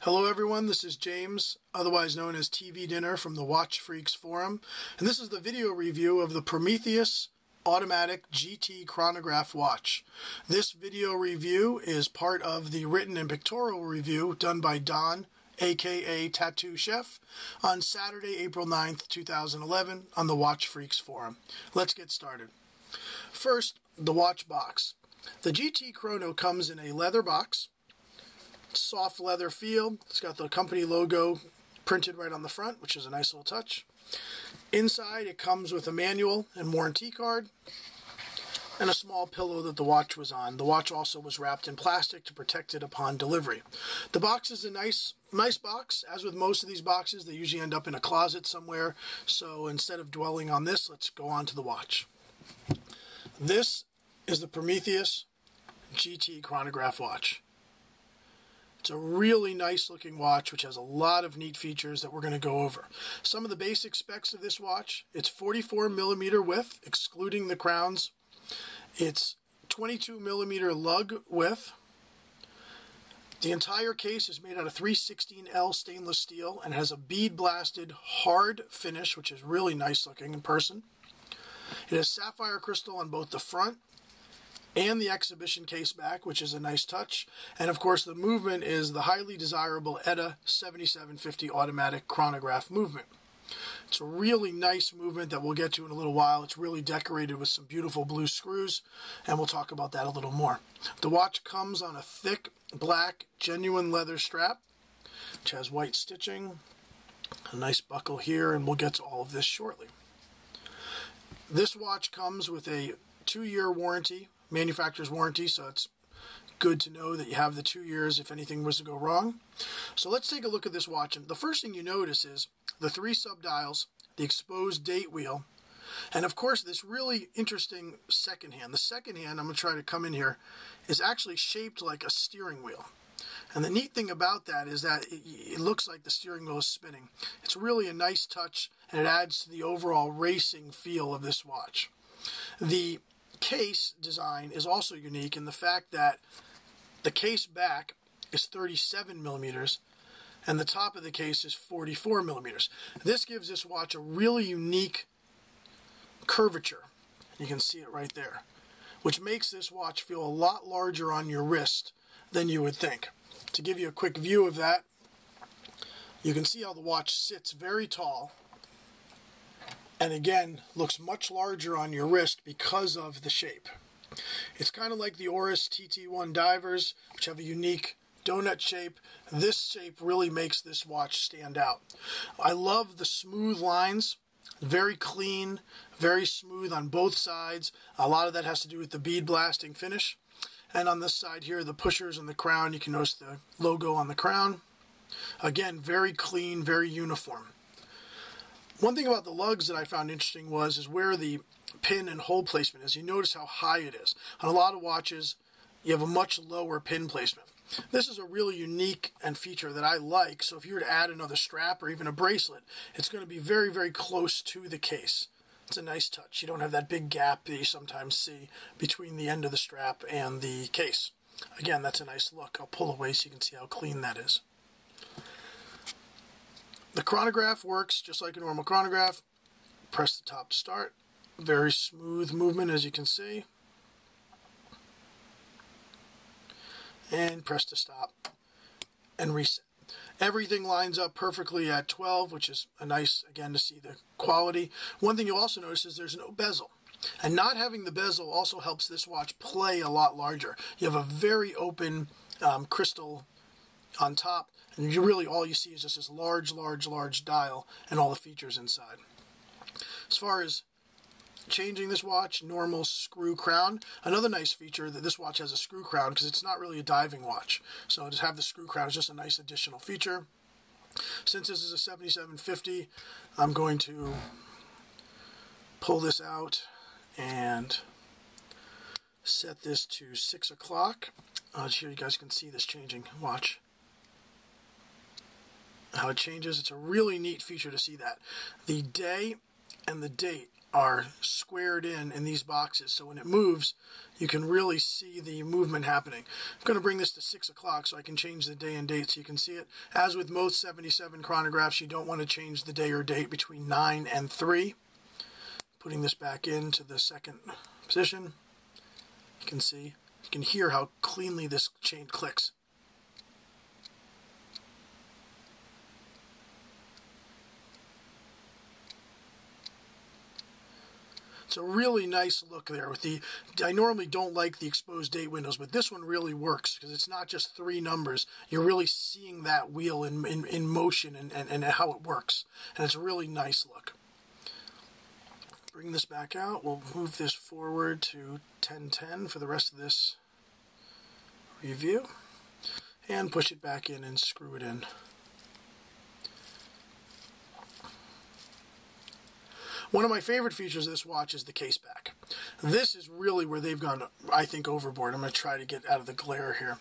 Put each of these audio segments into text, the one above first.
Hello everyone, this is James, otherwise known as TV Dinner from the Watch Freaks forum, and this is the video review of the Prometheus Automatic GT Chronograph watch. This video review is part of the written and pictorial review done by Don, aka Tattoo Chef, on Saturday, April 9th, 2011 on the Watch Freaks forum. Let's get started. First, the watch box. The GT Chrono comes in a leather box. Soft leather feel. It's got the company logo printed right on the front, which is a nice little touch. Inside it comes with a manual and warranty card and a small pillow that the watch was on. The watch also was wrapped in plastic to protect it upon delivery. The box is a nice box. As with most of these boxes, they usually end up in a closet somewhere. So instead of dwelling on this, let's go on to the watch. This is the Prometheus GT Chronograph watch. It's a really nice looking watch which has a lot of neat features that we're going to go over. Some of the basic specs of this watch: it's 44mm width, excluding the crowns. It's 22mm lug width. The entire case is made out of 316L stainless steel and has a bead blasted hard finish, which is really nice looking in person. It has sapphire crystal on both the front and the exhibition case back, which is a nice touch. And of course the movement is the highly desirable ETA 7750 automatic chronograph movement. It's a really nice movement that we'll get to in a little while. It's really decorated with some beautiful blue screws, and we'll talk about that a little more. The watch comes on a thick black genuine leather strap, which has white stitching, a nice buckle here, and we'll get to all of this shortly. This watch comes with a 2-year warranty, manufacturer's warranty, so it's good to know that you have the 2 years if anything was to go wrong. So let's take a look at this watch, and the first thing you notice is the 3 subdials, the exposed date wheel, and of course this really interesting second hand. The second hand, I'm going to try to come in here, is actually shaped like a steering wheel. And the neat thing about that is that it looks like the steering wheel is spinning. It's really a nice touch, and it adds to the overall racing feel of this watch. The case design is also unique in the fact that the case back is 37mm and the top of the case is 44mm. This gives this watch a really unique curvature. You can see it right there, which makes this watch feel a lot larger on your wrist than you would think. To give you a quick view of that, you can see how the watch sits very tall, and again looks much larger on your wrist because of the shape. It's kind of like the Oris TT1 divers, which have a unique donut shape. This shape really makes this watch stand out. I love the smooth lines, very clean, very smooth on both sides. A lot of that has to do with the bead blasting finish. And on this side here, the pushers and the crown, you can notice the logo on the crown. Again, very clean, very uniform. One thing about the lugs that I found interesting is where the pin and hole placement is. You notice how high it is. On a lot of watches, you have a much lower pin placement. This is a really unique and feature that I like, so if you were to add another strap or even a bracelet, it's going to be very, very close to the case. It's a nice touch. You don't have that big gap that you sometimes see between the end of the strap and the case. Again, that's a nice look. I'll pull away so you can see how clean that is. The chronograph works just like a normal chronograph. Press the top to start. Very smooth movement, as you can see. And press to stop and reset. Everything lines up perfectly at 12, which is a nice, again, to see the quality. One thing you'll also notice is there's no bezel. And not having the bezel also helps this watch play a lot larger. You have a very open crystal on top, and all you see is just this large dial and all the features inside. As far as changing this watch, normal screw crown. Another nice feature that this watch has a screw crown because it's not really a diving watch. So to have the screw crown is just a nice additional feature. Since this is a 7750, I'm going to pull this out and set this to 6 o'clock. Here you guys can see this changing. Watch how it changes. It's a really neat feature to see that. The day and the date are squared in these boxes, so when it moves you can really see the movement happening. I'm going to bring this to 6 o'clock so I can change the day and date so you can see it. As with most 77 chronographs, you don't want to change the day or date between 9 and 3. Putting this back into the second position, you can see, you can hear how cleanly this chain clicks. It's a really nice look there with the, I normally don't like the exposed date windows, but this one really works because it's not just 3 numbers. You're really seeing that wheel in motion and how it works. And it's a really nice look. Bring this back out. We'll move this forward to 10:10 for the rest of this review. And push it back in and screw it in. One of my favorite features of this watch is the case back. This is really where they've gone, I think, overboard. I'm going to try to get out of the glare here.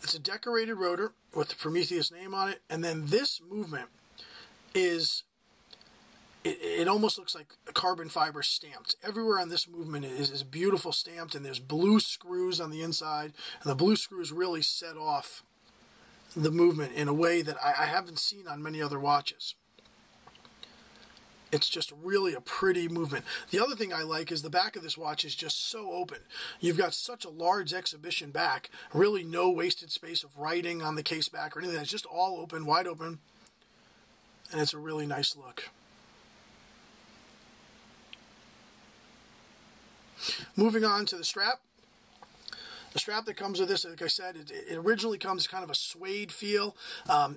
It's a decorated rotor with the Prometheus name on it, and then this movement is, it almost looks like a carbon fiber stamped. Everywhere on this movement is beautiful stamped, and there's blue screws on the inside, and the blue screws really set off the movement in a way that I haven't seen on many other watches. It's just really a pretty movement. The other thing I like is the back of this watch is just so open. You've got such a large exhibition back, really no wasted space of writing on the case back or anything. It's just all open, wide open, and it's a really nice look. Moving on to the strap. The strap that comes with this, like I said, it originally comes kind of a suede feel.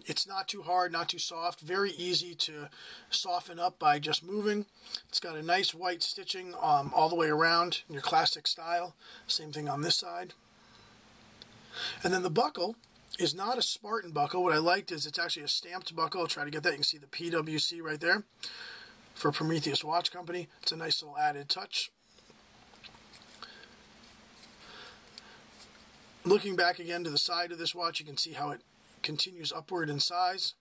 It's not too hard, not too soft. Very easy to soften up by just moving. It's got a nice white stitching all the way around in your classic style. Same thing on this side. And then the buckle is not a Spartan buckle. What I liked is it's actually a stamped buckle. I'll try to get that. You can see the PWC right there for Prometheus Watch Company. It's a nice little added touch. Looking back again to the side of this watch, you can see how it continues upward in size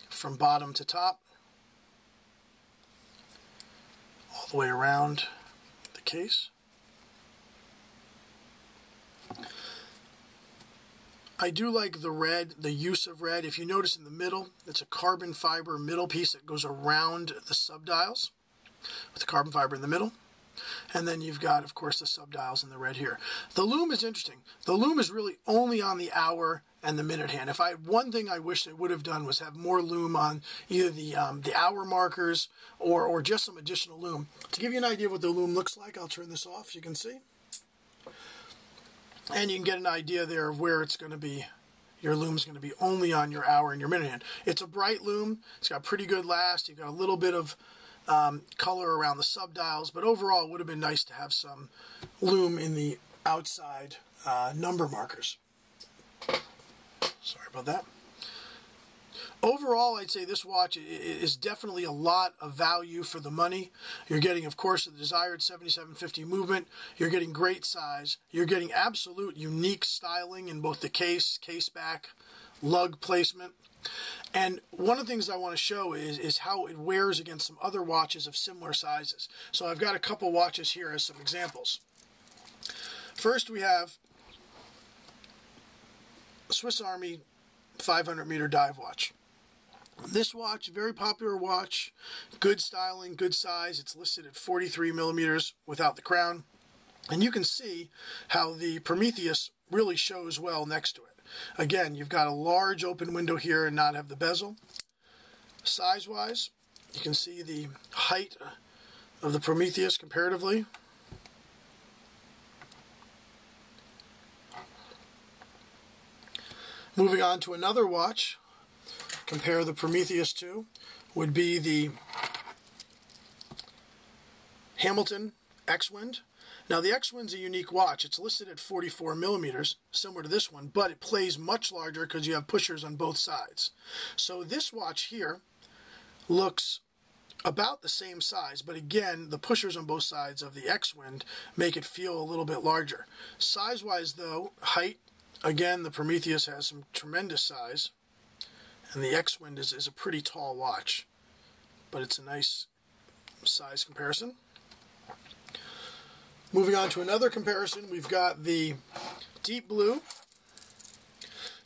from bottom to top, all the way around the case. I do like the red, the use of red. If you notice in the middle, it's a carbon fiber middle piece that goes around the subdials with the carbon fiber in the middle. And then you've got, of course, the subdials in the red here. The loom is interesting. The loom is really only on the hour and the minute hand. If I had one thing I wish they would have done was have more loom on either the hour markers or just some additional loom. To give you an idea of what the loom looks like, I'll turn this off so you can see. And you can get an idea there of where it's going to be. Your loom's going to be only on your hour and your minute hand. It's a bright loom. It's got pretty good last. You've got a little bit of color around the subdials, but overall it would have been nice to have some loom in the outside number markers. Sorry about that. Overall, I'd say this watch is definitely a lot of value for the money. You're getting, of course, the desired 7750 movement. You're getting great size. You're getting absolute unique styling in both the case back, lug placement. And one of the things I want to show is how it wears against some other watches of similar sizes. So I've got a couple watches here as some examples. First we have Swiss Army 500 meter dive watch. This watch, very popular watch, good styling, good size. It's listed at 43 millimeters without the crown. And you can see how the Prometheus really shows well next to it. Again, you've got a large open window here and not have the bezel. Size-wise, you can see the height of the Prometheus comparatively. Moving on to another watch, compare the Prometheus to, would be the Hamilton X-Wind. Now the X-Wind's a unique watch. It's listed at 44 millimeters, similar to this one, but it plays much larger because you have pushers on both sides. So this watch here looks about the same size, but again, the pushers on both sides of the X-Wind make it feel a little bit larger. Size-wise though, height, again, the Prometheus has some tremendous size, and the X-Wind is a pretty tall watch, but it's a nice size comparison. Moving on to another comparison, we've got the Deep Blue.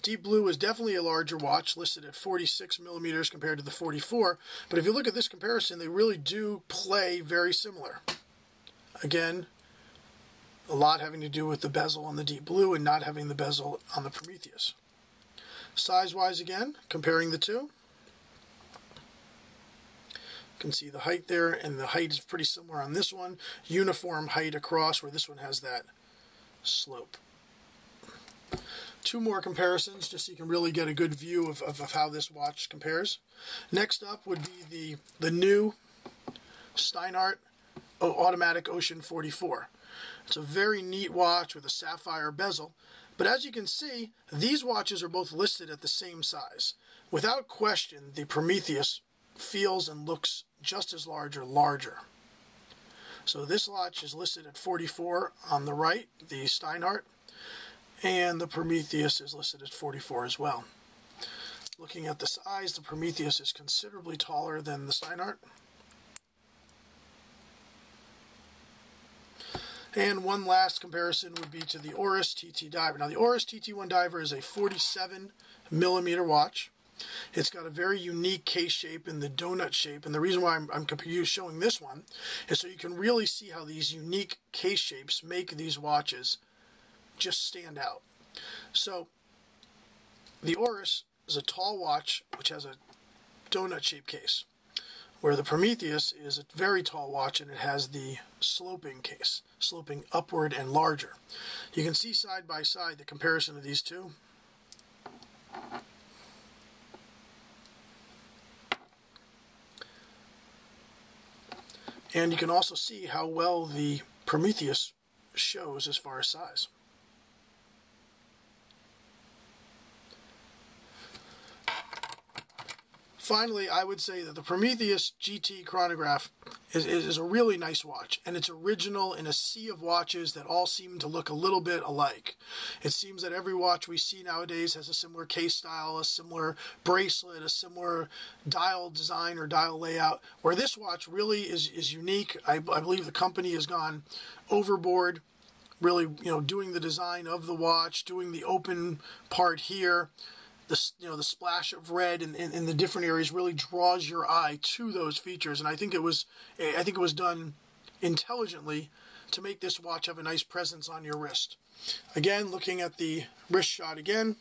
Deep Blue is definitely a larger watch, listed at 46 millimeters compared to the 44. But if you look at this comparison, they really do play very similar. Again, a lot having to do with the bezel on the Deep Blue and not having the bezel on the Prometheus. Size-wise again, comparing the two. You can see the height there, and the height is pretty similar on this one. Uniform height across, where this one has that slope. Two more comparisons, just so you can really get a good view of how this watch compares. Next up would be the new Steinhardt Automatic Ocean 44. It's a very neat watch with a sapphire bezel, but as you can see, these watches are both listed at the same size. Without question, the Prometheus feels and looks just as large or larger. So this watch is listed at 44 on the right, the Steinhardt, and the Prometheus is listed at 44 as well. Looking at the size, the Prometheus is considerably taller than the Steinhardt. And one last comparison would be to the Oris TT Diver. Now the Oris TT1 Diver is a 47 millimeter watch. It's got a very unique case shape in the donut shape, and the reason why I'm showing this one is so you can really see how these unique case shapes make these watches just stand out. So the Oris is a tall watch which has a donut shaped case, where the Prometheus is a very tall watch and it has the sloping case, sloping upward and larger. You can see side by side the comparison of these two. And you can also see how well the Prometheus shows as far as size. Finally, I would say that the Prometheus GT Chronograph is a really nice watch, and it's original in a sea of watches that all seem to look a little bit alike. It seems that every watch we see nowadays has a similar case style, a similar bracelet, a similar dial design or dial layout, where this watch really is unique. I believe the company has gone overboard, really, doing the design of the watch, doing the open part here. The splash of red in the different areas really draws your eye to those features, and I think it was done intelligently to make this watch have a nice presence on your wrist. Again, looking at the wrist shot again,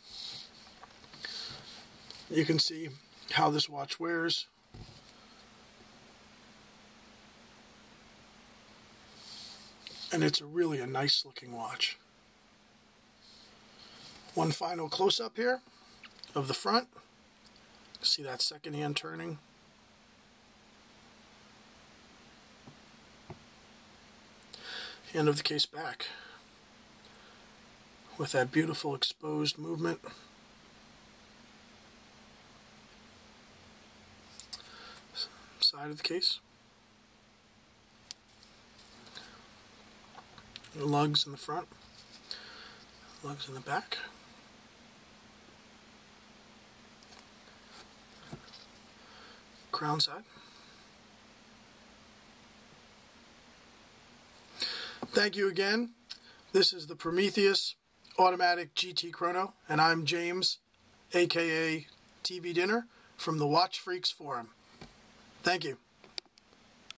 you can see how this watch wears. And it's really a nice looking watch. One final close-up here of the front. See that second hand turning. And of the case back with that beautiful exposed movement. Side of the case. Lugs in the front. Lugs in the back. Crown side. Thank you again. This is the Prometheus Automatic GT Chrono, and I'm James, aka TV Dinner, from the Watch Freaks forum. Thank you.